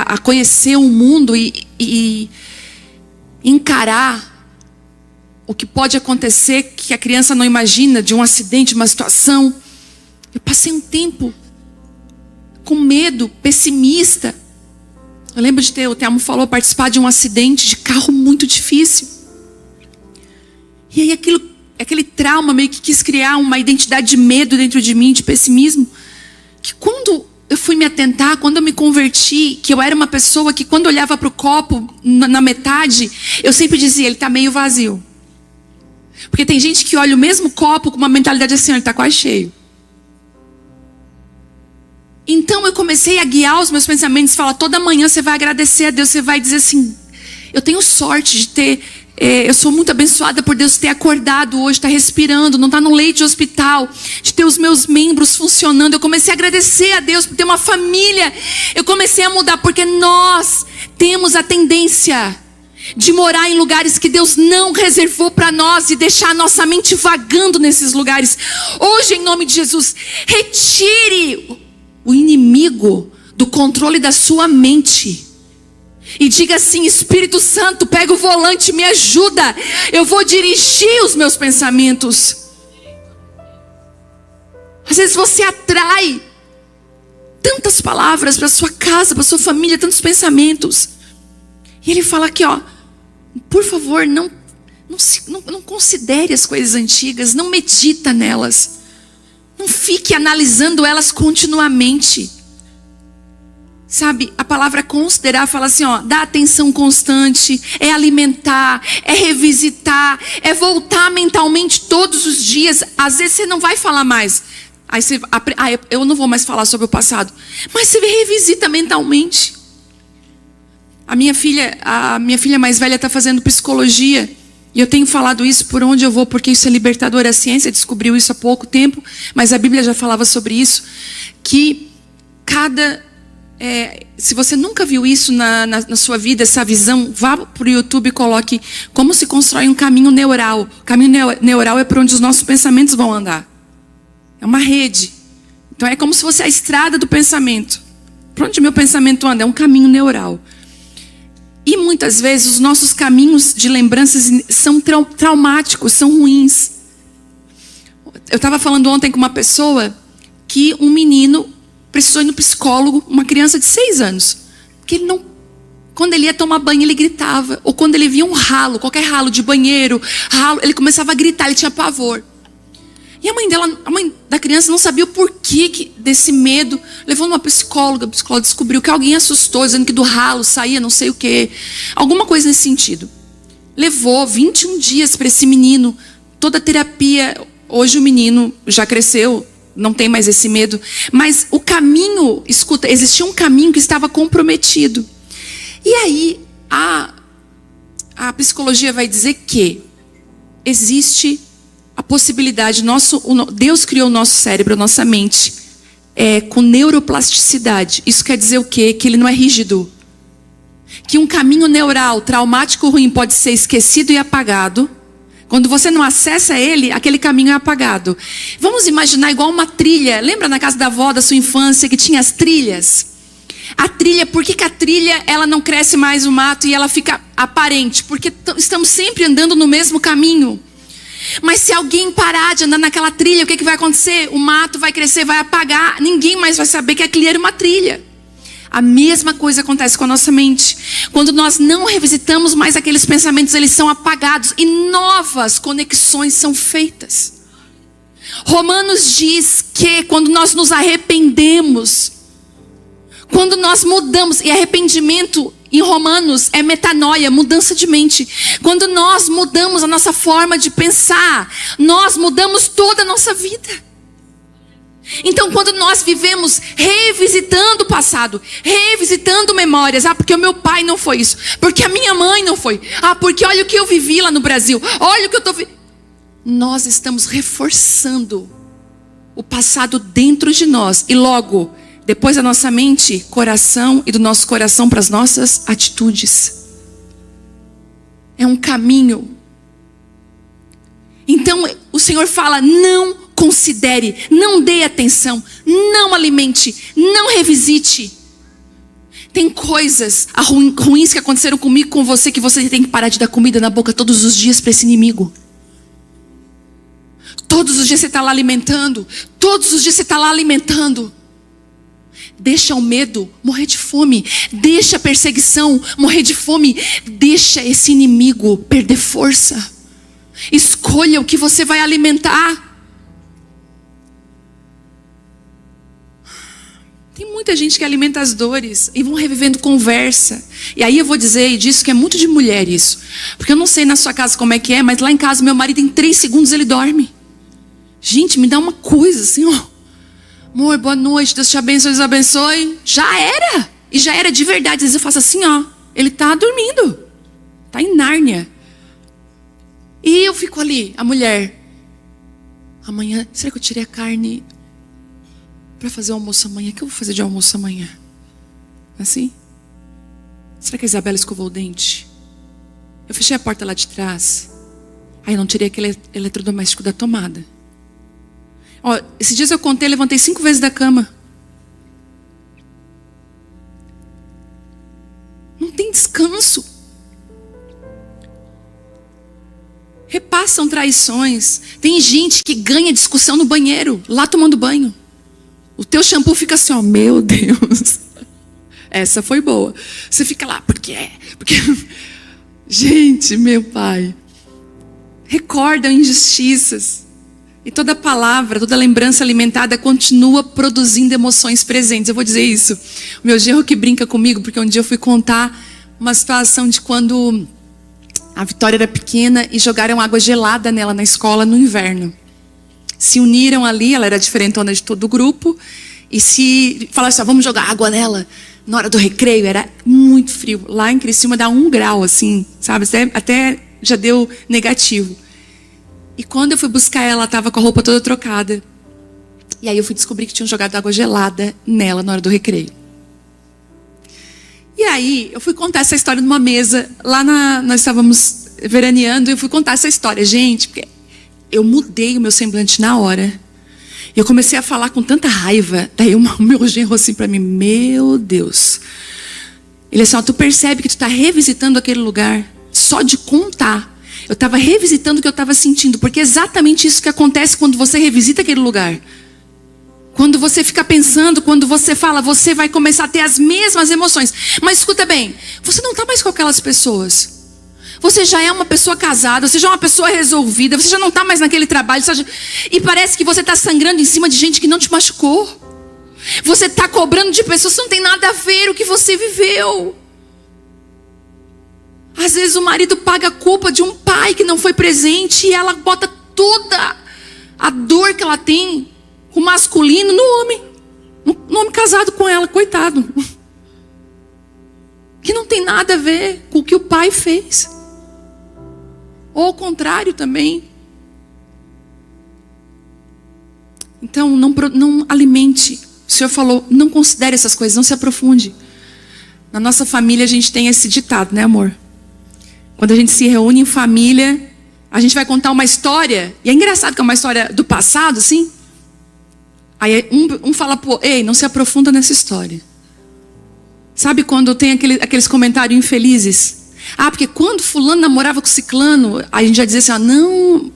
a conhecer o mundo e encarar o que pode acontecer que a criança não imagina, de um acidente, uma situação. Eu passei um tempo com medo, pessimista. Eu lembro de o Telmo falou, participar de um acidente de carro muito difícil. E aí aquele trauma meio que quis criar uma identidade de medo dentro de mim, de pessimismo. Que quando eu fui me atentar, quando eu me converti, que eu era uma pessoa que quando olhava para o copo na metade, eu sempre dizia, ele está meio vazio. Porque tem gente que olha o mesmo copo com uma mentalidade assim, ele está quase cheio. Então eu comecei a guiar os meus pensamentos, falar, toda manhã você vai agradecer a Deus, você vai dizer assim, eu tenho sorte de ter, eu sou muito abençoada por Deus ter acordado hoje, estar respirando, não estar no leito de hospital, de ter os meus membros funcionando. Eu comecei a agradecer a Deus por ter uma família. Eu comecei a mudar, porque nós temos a tendência de morar em lugares que Deus não reservou para nós e deixar a nossa mente vagando nesses lugares. Hoje, em nome de Jesus, retire o inimigo do controle da sua mente. E diga assim, Espírito Santo, pega o volante, me ajuda. Eu vou dirigir os meus pensamentos. Às vezes você atrai tantas palavras para sua casa, para sua família, tantos pensamentos. E ele fala aqui, por favor, não considere as coisas antigas, não medita nelas. Não fique analisando elas continuamente. Sabe, a palavra considerar fala assim, dá atenção constante, é alimentar, é revisitar, é voltar mentalmente todos os dias. Às vezes você não vai falar mais. Aí você, eu não vou mais falar sobre o passado. Mas você revisita mentalmente. A minha filha mais velha está fazendo psicologia. E eu tenho falado isso por onde eu vou, porque isso é libertador. A ciência descobriu isso há pouco tempo, mas a Bíblia já falava sobre isso. Que se você nunca viu isso na sua vida, essa visão, vá para o YouTube e coloque como se constrói um caminho neural. O caminho neural é por onde os nossos pensamentos vão andar. É uma rede. Então é como se fosse a estrada do pensamento. Por onde meu pensamento anda? É um caminho neural. E muitas vezes os nossos caminhos de lembranças são traumáticos, são ruins. Eu estava falando ontem com uma pessoa que um menino precisou ir no psicólogo, uma criança de 6 anos. Que ele não, quando ele ia tomar banho, ele gritava. Ou quando ele via um ralo, qualquer ralo de banheiro, ele começava a gritar, ele tinha pavor. E a mãe da criança não sabia o porquê desse medo. Levou numa psicóloga, a psicóloga descobriu que alguém assustou, dizendo que do ralo saía não sei o quê. Alguma coisa nesse sentido. Levou 21 dias para esse menino, toda a terapia. Hoje o menino já cresceu, não tem mais esse medo. Mas o caminho, escuta, existia um caminho que estava comprometido. E aí, a psicologia vai dizer que existe a possibilidade, Deus criou o nosso cérebro, a nossa mente, com neuroplasticidade. Isso quer dizer o quê? Que ele não é rígido. Que um caminho neural traumático ruim pode ser esquecido e apagado. Quando você não acessa ele, aquele caminho é apagado. Vamos imaginar igual uma trilha. Lembra na casa da avó da sua infância que tinha as trilhas? A trilha, por que a trilha ela não cresce mais o mato e ela fica aparente? Porque estamos sempre andando no mesmo caminho. Mas se alguém parar de andar naquela trilha, o que vai acontecer? O mato vai crescer, vai apagar. Ninguém mais vai saber que aquilo era uma trilha. A mesma coisa acontece com a nossa mente. Quando nós não revisitamos mais aqueles pensamentos, eles são apagados e novas conexões são feitas. Romanos diz que quando nós nos arrependemos, quando nós mudamos, e arrependimento em Romanos é metanoia, mudança de mente. Quando nós mudamos a nossa forma de pensar, nós mudamos toda a nossa vida. Então, quando nós vivemos revisitando o passado, revisitando memórias, porque o meu pai não foi isso, porque a minha mãe não foi, porque olha o que eu vivi lá no Brasil, olha o que eu estou vivendo. Nós estamos reforçando o passado dentro de nós e logo, depois da nossa mente, coração e do nosso coração para as nossas atitudes. É um caminho. Então, o Senhor fala, não considere, não dê atenção, não alimente, não revisite. Tem coisas ruins que aconteceram comigo, com você, que você tem que parar de dar comida na boca todos os dias para esse inimigo. Todos os dias você está lá alimentando. Todos os dias você está lá alimentando. Deixa o medo morrer de fome. Deixa a perseguição morrer de fome. Deixa esse inimigo perder força. Escolha o que você vai alimentar. Tem muita gente que alimenta as dores e vão revivendo conversa. E aí eu vou dizer disso que é muito de mulher isso. Porque eu não sei na sua casa como é que é, mas lá em casa meu marido em 3 segundos ele dorme. Gente, me dá uma coisa assim, ó. Amor, boa noite, Deus te abençoe, Deus abençoe. Já era. E já era de verdade. Às vezes eu faço assim, ó. Ele tá dormindo. Tá em Nárnia. E eu fico ali, a mulher. Amanhã, será que eu tirei a carne para fazer o almoço amanhã? O que eu vou fazer de almoço amanhã? Assim? Será que a Isabela escovou o dente? Eu fechei a porta lá de trás. Aí eu não tirei aquele eletrodoméstico da tomada. Ó, esses dias eu contei, levantei 5 vezes da cama. Não tem descanso. Repassam traições. Tem gente que ganha discussão no banheiro, lá tomando banho. O teu shampoo fica assim, ó, meu Deus. Essa foi boa. Você fica lá, porque gente, meu pai. Recordam injustiças. E toda palavra, toda lembrança alimentada continua produzindo emoções presentes. Eu vou dizer isso. O meu genro que brinca comigo, porque um dia eu fui contar uma situação de quando a Vitória era pequena e jogaram água gelada nela na escola no inverno. Se uniram ali, ela era diferentona de todo o grupo, e se falaram assim, vamos jogar água nela. Na hora do recreio, era muito frio. Lá em Criciúma dá 1 grau, assim, sabe? Até já deu negativo. E quando eu fui buscar ela estava com a roupa toda trocada. E aí eu fui descobrir que tinham jogado água gelada nela na hora do recreio. E aí eu fui contar essa história numa mesa. Lá nós estávamos veraneando e eu fui contar essa história. Gente, porque eu mudei o meu semblante na hora. E eu comecei a falar com tanta raiva. Daí o meu genro assim para mim, meu Deus. Ele assim, tu percebe que tu está revisitando aquele lugar só de contar. Eu estava revisitando o que eu estava sentindo. Porque é exatamente isso que acontece quando você revisita aquele lugar. Quando você fica pensando, quando você fala, você vai começar a ter as mesmas emoções. Mas escuta bem, você não está mais com aquelas pessoas. Você já é uma pessoa casada, você já é uma pessoa resolvida, você já não está mais naquele trabalho. E parece que você está sangrando em cima de gente que não te machucou. Você está cobrando de pessoas que não tem nada a ver o que você viveu. Às vezes o marido paga a culpa de um pai que não foi presente e ela bota toda a dor que ela tem com o masculino no homem. No homem casado com ela, coitado. Que não tem nada a ver com o que o pai fez. Ou ao contrário também. Então, não alimente. O Senhor falou, não considere essas coisas, não se aprofunde. Na nossa família a gente tem esse ditado, né, amor? Quando a gente se reúne em família, a gente vai contar uma história. E é engraçado que é uma história do passado, assim. Aí um fala, pô, ei, não se aprofunda nessa história. Sabe quando tem aqueles comentários infelizes? Ah, porque quando fulano namorava com ciclano, a gente já dizia assim,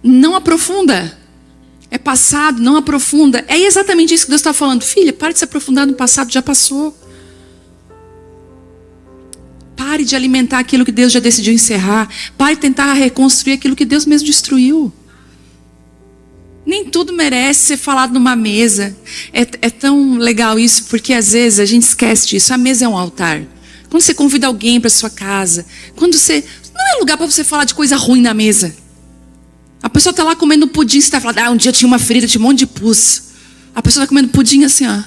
não aprofunda. É passado, não aprofunda. É exatamente isso que Deus está falando. Filha, pare de se aprofundar no passado, já passou. Pare de alimentar aquilo que Deus já decidiu encerrar. Pare de tentar reconstruir aquilo que Deus mesmo destruiu. Nem tudo merece ser falado numa mesa. É tão legal isso, porque às vezes a gente esquece disso. A mesa é um altar. Quando você convida alguém para sua casa, não é lugar para você falar de coisa ruim na mesa. A pessoa está lá comendo pudim, você está falando, um dia tinha uma ferida, tinha um monte de pus. A pessoa está comendo pudim assim, ó.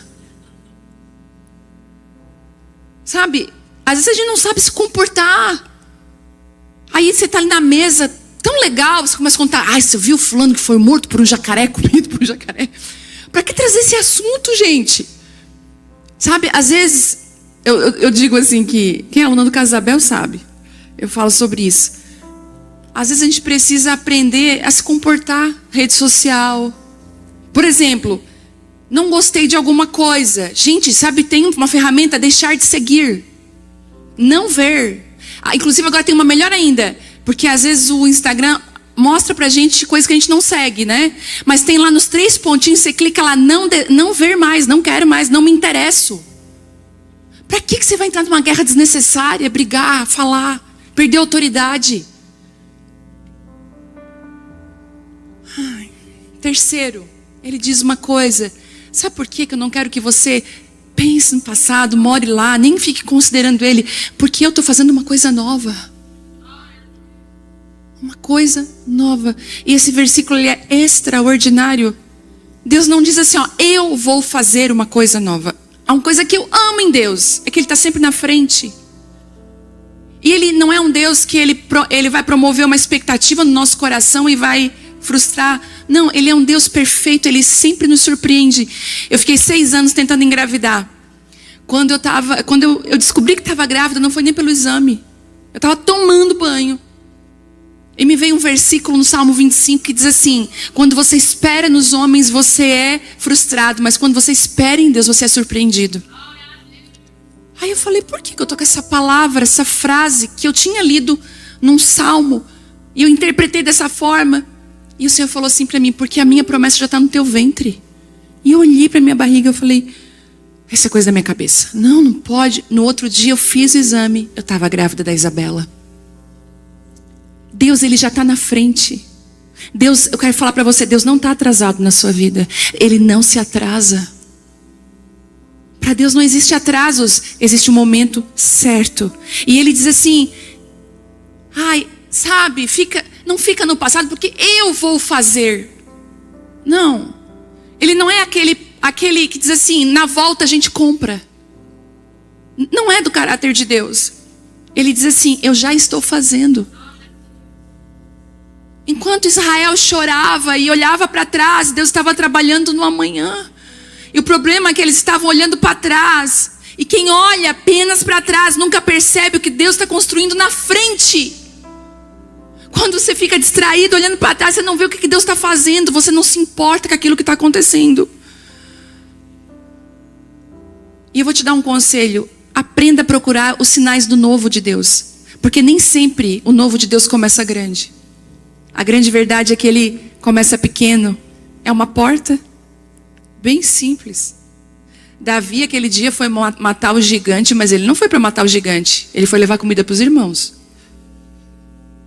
Sabe? Às vezes a gente não sabe se comportar. Aí você está ali na mesa, tão legal, você começa a contar, você viu fulano que foi morto por um jacaré, comido por um jacaré? Para que trazer esse assunto, gente? Sabe, às vezes, eu digo assim que, quem é aluna do Casa Isabel sabe, eu falo sobre isso. Às vezes a gente precisa aprender a se comportar, rede social. Por exemplo, não gostei de alguma coisa. Gente, sabe, tem uma ferramenta, deixar de seguir. Não ver. Inclusive agora tem uma melhor ainda. Porque às vezes o Instagram mostra pra gente coisas que a gente não segue, né? Mas tem lá nos 3 pontinhos, você clica lá, não ver mais, não quero mais, não me interesso. Pra que você vai entrar numa guerra desnecessária, brigar, falar, perder a autoridade? Terceiro, ele diz uma coisa. Sabe por que eu não quero que você pense no passado, more lá, nem fique considerando ele? Porque eu estou fazendo uma coisa nova. Uma coisa nova. E esse versículo ele é extraordinário. Deus não diz assim, eu vou fazer uma coisa nova. Há uma coisa que eu amo em Deus, é que Ele está sempre na frente. E Ele não é um Deus que ele vai promover uma expectativa no nosso coração e vai frustrar. Não, Ele é um Deus perfeito, Ele sempre nos surpreende. Eu fiquei 6 anos tentando engravidar. Quando eu descobri que estava grávida, não foi nem pelo exame. Eu estava tomando banho. E me veio um versículo no Salmo 25 que diz assim, quando você espera nos homens, você é frustrado, mas quando você espera em Deus, você é surpreendido. Aí eu falei, por que eu tô com essa palavra, essa frase que eu tinha lido num salmo, e eu interpretei dessa forma? E o Senhor falou assim para mim, porque a minha promessa já está no teu ventre. E eu olhei para minha barriga e eu falei, essa é coisa da minha cabeça. Não pode. No outro dia eu fiz o exame, eu estava grávida da Isabela. Deus, Ele já está na frente. Deus, eu quero falar para você, Deus não está atrasado na sua vida. Ele não se atrasa. Para Deus não existe atrasos, existe um momento certo. E Ele diz assim, sabe, não fica no passado porque eu vou fazer. Não. Ele não é aquele que diz assim, na volta a gente compra. Não é do caráter de Deus. Ele diz assim, eu já estou fazendo. Enquanto Israel chorava e olhava para trás, Deus estava trabalhando no amanhã. E o problema é que eles estavam olhando para trás. E quem olha apenas para trás nunca percebe o que Deus está construindo na frente. Quando você fica distraído olhando para trás, você não vê o que Deus está fazendo. Você não se importa com aquilo que está acontecendo. E eu vou te dar um conselho. Aprenda a procurar os sinais do novo de Deus. Porque nem sempre o novo de Deus começa grande. A grande verdade é que ele começa pequeno. É uma porta bem simples. Davi aquele dia foi matar o gigante, mas ele não foi para matar o gigante. Ele foi levar comida para os irmãos.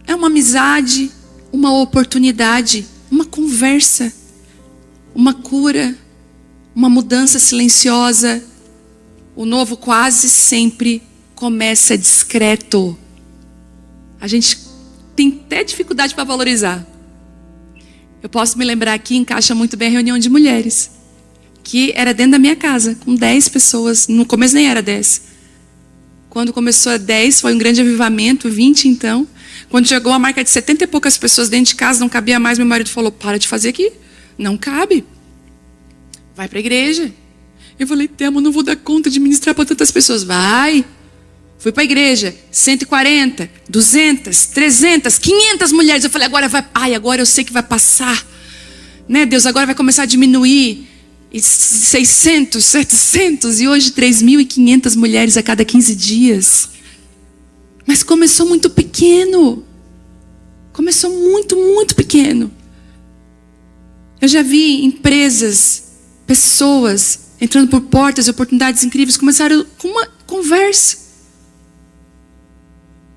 É uma amizade, uma oportunidade, uma conversa, uma cura, uma mudança silenciosa. O novo quase sempre começa discreto. A gente tem até dificuldade para valorizar. Eu posso me lembrar aqui, encaixa muito bem a reunião de mulheres, que era dentro da minha casa, com 10 pessoas. No começo nem era 10. Quando começou a 10, foi um grande avivamento, 20 então. Quando chegou a marca de 70 e poucas pessoas dentro de casa, não cabia mais, meu marido falou, para de fazer aqui, não cabe. Vai para a igreja. Eu falei, Thelma, não vou dar conta de ministrar para tantas pessoas. Vai. Fui para a igreja, 140, 200, 300, 500 mulheres. Eu falei, agora vai. Ai, agora eu sei que vai passar. Né, Deus, agora vai começar a diminuir. E 600, 700 e hoje 3.500 mulheres a cada 15 dias. Mas começou muito pequeno. Começou muito, muito pequeno. Eu já vi empresas, pessoas entrando por portas e oportunidades incríveis, começaram com uma conversa.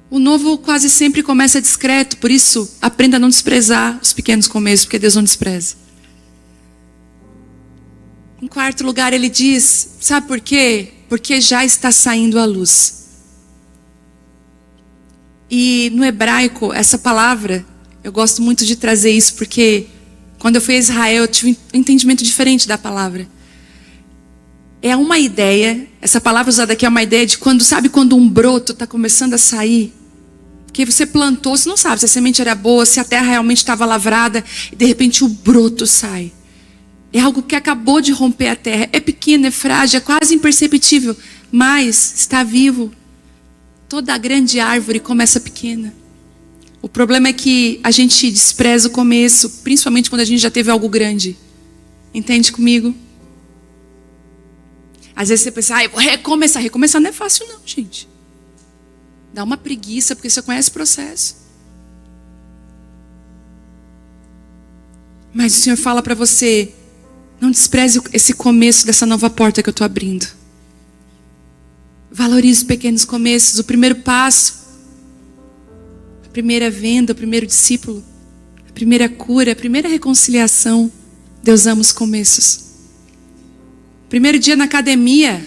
O novo quase sempre começa discreto, por isso aprenda a não desprezar os pequenos começos, porque Deus não despreza. Em quarto lugar, ele diz, sabe por quê? Porque já está saindo a luz. E no hebraico, essa palavra, eu gosto muito de trazer isso, porque quando eu fui a Israel, eu tive um entendimento diferente da palavra. É uma ideia, essa palavra usada aqui é uma ideia de quando, sabe quando um broto está começando a sair? Porque você plantou, você não sabe se a semente era boa, se a terra realmente estava lavrada, e de repente o broto sai. É algo que acabou de romper a terra. É pequeno, é frágil, é quase imperceptível, mas está vivo. Toda a grande árvore começa pequena. O problema é que a gente despreza o começo, principalmente quando a gente já teve algo grande. Entende comigo? Às vezes você pensa, eu vou recomeçar. Recomeçar não é fácil não, gente. Dá uma preguiça, porque você conhece o processo. Mas o Senhor fala para você, não despreze esse começo dessa nova porta que eu estou abrindo. Valorize os pequenos começos, o primeiro passo, a primeira venda, o primeiro discípulo, a primeira cura, a primeira reconciliação. Deus ama os começos. Primeiro dia na academia,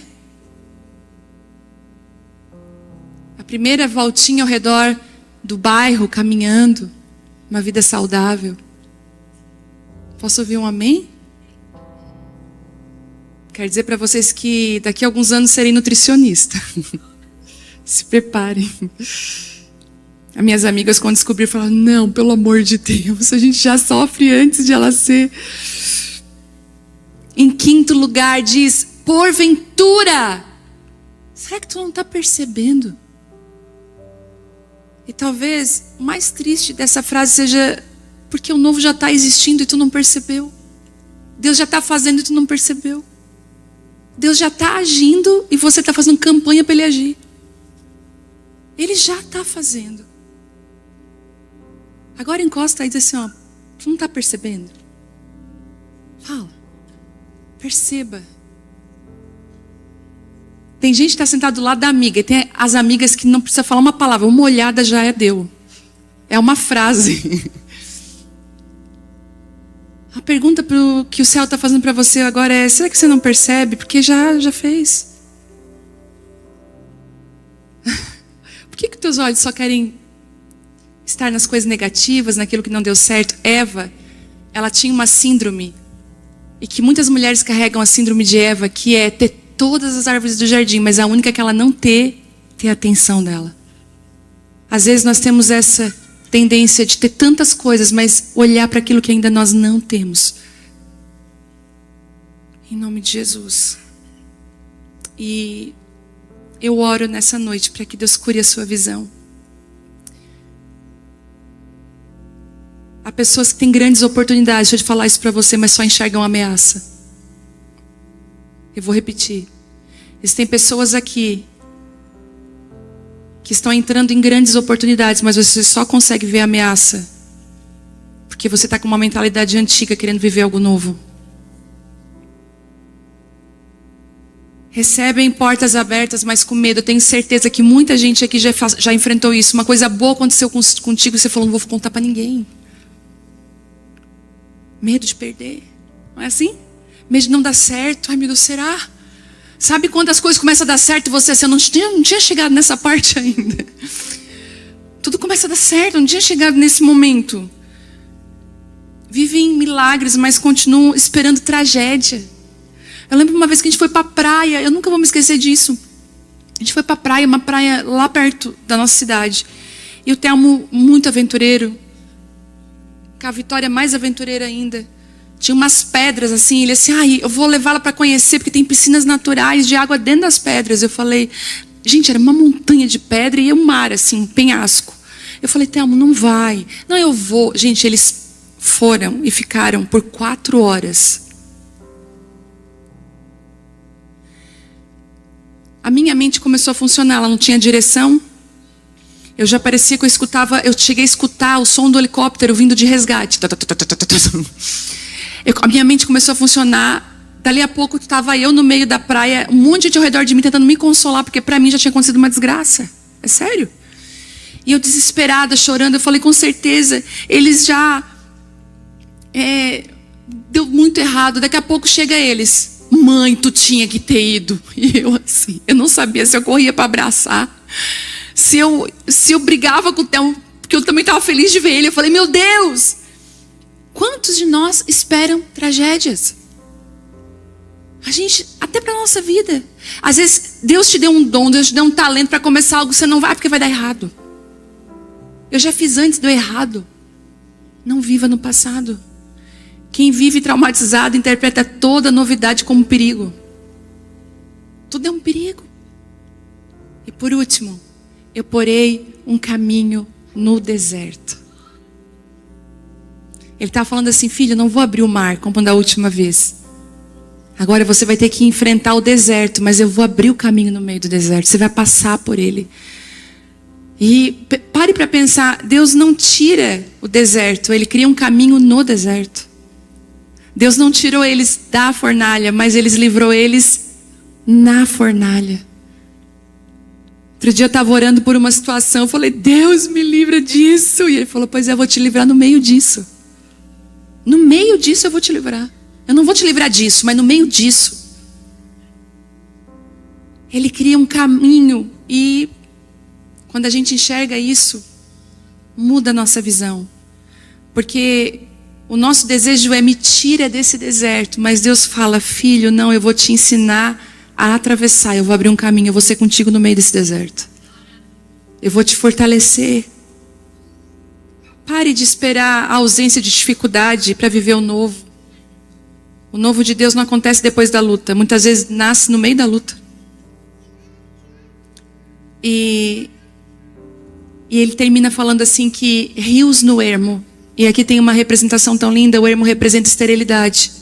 a primeira voltinha ao redor do bairro, caminhando, uma vida saudável. Posso ouvir um amém? Quero dizer para vocês que daqui a alguns anos serei nutricionista. Se preparem. As minhas amigas, quando descobriram, falaram, não, pelo amor de Deus, a gente já sofre antes de ela ser. Em quinto lugar diz, porventura. Será que tu não está percebendo? E talvez o mais triste dessa frase seja porque o novo já está existindo e tu não percebeu. Deus já está fazendo e tu não percebeu. Deus já está agindo e você está fazendo campanha para Ele agir. Ele já está fazendo. Agora encosta aí e diz assim, ó, tu não está percebendo? Fala. Perceba. Tem gente que está sentado do lado da amiga. E tem as amigas que não precisa falar uma palavra. Uma olhada já é deu. É uma frase. A pergunta que o céu está fazendo para você agora é, será que você não percebe? Porque já fez. Por que teus olhos só querem estar nas coisas negativas, naquilo que não deu certo? Eva, ela tinha uma síndrome. E que muitas mulheres carregam a síndrome de Eva, que é ter todas as árvores do jardim, mas a única que ela não ter a atenção dela. Às vezes nós temos essa tendência de ter tantas coisas, mas olhar para aquilo que ainda nós não temos. Em nome de Jesus. E eu oro nessa noite para que Deus cure a sua visão. Há pessoas que têm grandes oportunidades, deixa eu falar isso para você, mas só enxergam ameaça. Eu vou repetir. Existem pessoas aqui que estão entrando em grandes oportunidades, mas você só consegue ver ameaça porque você está com uma mentalidade antiga, querendo viver algo novo. Recebem portas abertas, mas com medo. Eu tenho certeza que muita gente aqui já enfrentou isso. Uma coisa boa aconteceu contigo e você falou, não vou contar para ninguém. Medo de perder. Não é assim? Medo de não dar certo. Ai, meu Deus, será? Sabe quando as coisas começam a dar certo e você assim, não tinha chegado nessa parte ainda. Tudo começa a dar certo, não tinha chegado nesse momento. vivem milagres, mas continuam esperando tragédia. Eu lembro uma vez que a gente foi para a praia, eu nunca vou me esquecer disso. A gente foi para a praia, uma praia lá perto da nossa cidade. E o Telmo, muito aventureiro, com a Vitória mais aventureira ainda. Tinha umas pedras assim, ele assim, eu vou levá-la para conhecer, porque tem piscinas naturais de água dentro das pedras. Eu falei, gente, era uma montanha de pedra e um mar assim, um penhasco. Eu falei, Telmo, não vai. Não, eu vou. Gente, eles foram e ficaram por 4 horas. A minha mente começou a funcionar, ela não tinha direção. Eu já parecia que eu cheguei a escutar o som do helicóptero vindo de resgate. A minha mente começou a funcionar. Dali a pouco estava eu no meio da praia, um monte de gente ao redor de mim tentando me consolar, porque para mim já tinha acontecido uma desgraça. É sério? E eu desesperada, chorando, eu falei, com certeza, eles já... deu muito errado. Daqui a pouco chega eles. Mãe, tu tinha que ter ido. E eu assim, eu não sabia se eu corria para abraçar, se eu brigava com o Telmo, porque eu também estava feliz de ver ele. Eu falei, meu Deus, quantos de nós esperam tragédias? A gente, até para a nossa vida. Às vezes, Deus te deu um dom, Deus te deu um talento para começar algo, você não vai porque vai dar errado. Eu já fiz antes, deu errado. Não viva no passado. Quem vive traumatizado interpreta toda novidade como perigo. Tudo é um perigo. E por último, eu porei um caminho no deserto. Ele está falando assim, filho, não vou abrir o mar como da última vez. Agora você vai ter que enfrentar o deserto, mas eu vou abrir o caminho no meio do deserto. Você vai passar por ele. E pare para pensar, Deus não tira o deserto, Ele cria um caminho no deserto. Deus não tirou eles da fornalha, mas Ele livrou eles na fornalha. Outro dia eu estava orando por uma situação, eu falei, Deus me livra disso. E Ele falou, pois é, eu vou te livrar no meio disso. No meio disso eu vou te livrar. Eu não vou te livrar disso, mas no meio disso. Ele cria um caminho e quando a gente enxerga isso, muda a nossa visão. Porque o nosso desejo é me tira desse deserto, mas Deus fala, filho, não, eu vou te ensinar a atravessar, eu vou abrir um caminho, eu vou ser contigo no meio desse deserto. Eu vou te fortalecer. Pare de esperar a ausência de dificuldade para viver o novo. O novo de Deus não acontece depois da luta. Muitas vezes nasce no meio da luta. E ele termina falando assim que rios no ermo. E aqui tem uma representação tão linda. O ermo representa esterilidade.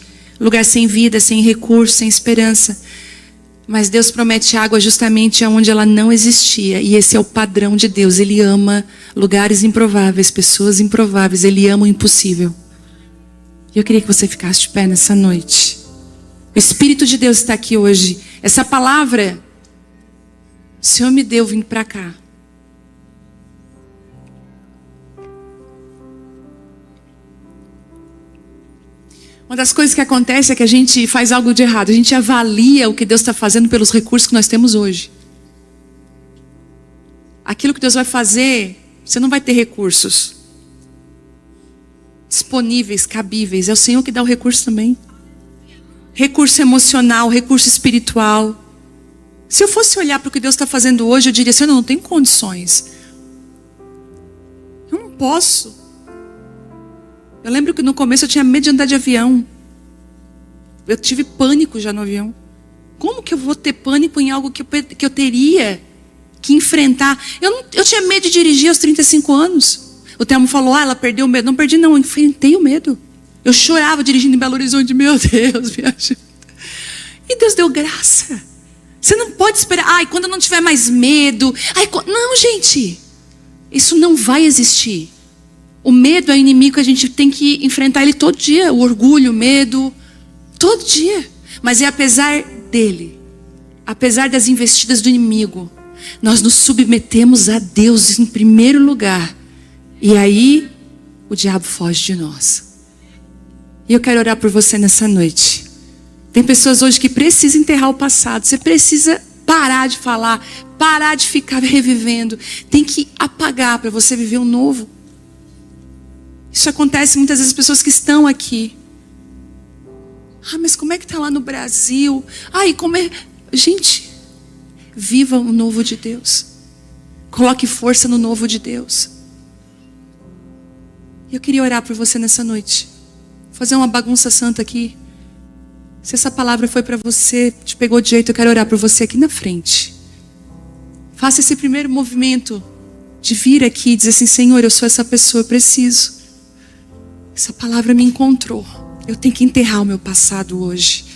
Lugar sem vida, sem recurso, sem esperança. Mas Deus promete água justamente onde ela não existia. E esse é o padrão de Deus. Ele ama lugares improváveis, pessoas improváveis. Ele ama o impossível. E eu queria que você ficasse de pé nessa noite. O Espírito de Deus está aqui hoje. Essa palavra, o Senhor me deu vindo para cá. Uma das coisas que acontece é que a gente faz algo de errado. A gente avalia o que Deus está fazendo pelos recursos que nós temos hoje. Aquilo que Deus vai fazer, você não vai ter recursos disponíveis, cabíveis. É o Senhor que dá o recurso também. Recurso emocional, recurso espiritual. Se eu fosse olhar para o que Deus está fazendo hoje, eu diria assim, eu não tenho condições. Eu não posso. Eu lembro que no começo eu tinha medo de andar de avião. Eu tive pânico já no avião. Como que eu vou ter pânico em algo que eu teria que enfrentar? Eu tinha medo de dirigir aos 35 anos. O Telmo falou, ela perdeu o medo. Não perdi não, eu enfrentei o medo. Eu chorava dirigindo em Belo Horizonte. Meu Deus, me ajuda. E Deus deu graça. Você não pode esperar, quando eu não tiver mais medo. Não, gente. Isso não vai existir. O medo é o inimigo que a gente tem que enfrentar ele todo dia. O orgulho, o medo, todo dia. Mas é apesar dele, apesar das investidas do inimigo, nós nos submetemos a Deus em primeiro lugar. E aí, o diabo foge de nós. E eu quero orar por você nessa noite. Tem pessoas hoje que precisam enterrar o passado. Você precisa parar de falar, parar de ficar revivendo. Tem que apagar para você viver o novo. Isso acontece muitas vezes, pessoas que estão aqui. Mas como é que está lá no Brasil? E como é... Gente, viva o novo de Deus. Coloque força no novo de Deus. Eu queria orar por você nessa noite. Fazer uma bagunça santa aqui. Se essa palavra foi para você, te pegou de jeito, eu quero orar por você aqui na frente. Faça esse primeiro movimento de vir aqui e dizer assim: Senhor, eu sou essa pessoa, eu preciso. Essa palavra me encontrou. Eu tenho que enterrar o meu passado hoje.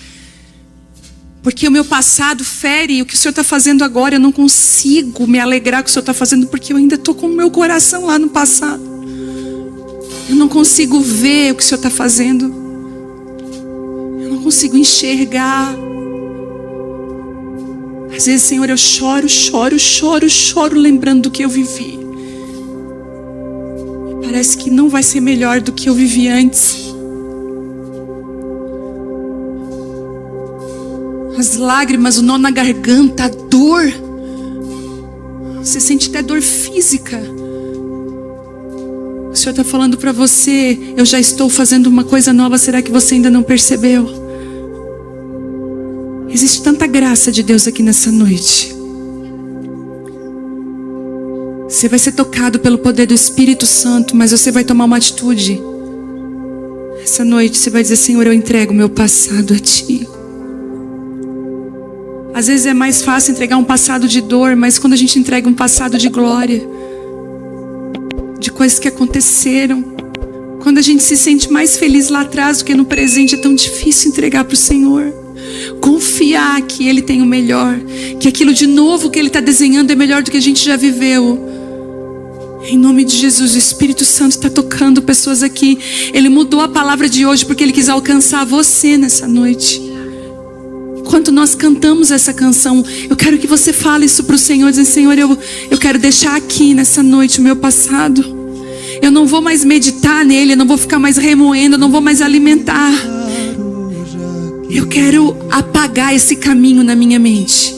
Porque o meu passado fere o que o Senhor está fazendo agora. Eu não consigo me alegrar com o que o Senhor está fazendo, porque eu ainda estou com o meu coração lá no passado. Eu não consigo ver o que o Senhor está fazendo. Eu não consigo enxergar. Às vezes, Senhor, eu choro lembrando do que eu vivi. E parece que não vai ser melhor do que eu vivi antes. As lágrimas, o nó na garganta, a dor. Você sente até dor física. O Senhor está falando para você: eu já estou fazendo uma coisa nova, será que você ainda não percebeu? Existe tanta graça de Deus aqui nessa noite. Você vai ser tocado pelo poder do Espírito Santo, mas você vai tomar uma atitude. Essa noite você vai dizer: Senhor, eu entrego o meu passado a Ti. Às vezes é mais fácil entregar um passado de dor, mas quando a gente entrega um passado de glória, de coisas que aconteceram, quando a gente se sente mais feliz lá atrás do que no presente, é tão difícil entregar para o Senhor. Confiar que Ele tem o melhor, que aquilo de novo que Ele está desenhando é melhor do que a gente já viveu. Em nome de Jesus, o Espírito Santo está tocando pessoas aqui. Ele mudou a palavra de hoje porque Ele quis alcançar você nessa noite. Enquanto nós cantamos essa canção, eu quero que você fale isso para o Senhor, dizendo: Senhor, eu quero deixar aqui nessa noite o meu passado. Eu não vou mais meditar nele, eu não vou ficar mais remoendo, eu não vou mais alimentar. Eu quero apagar esse caminho na minha mente.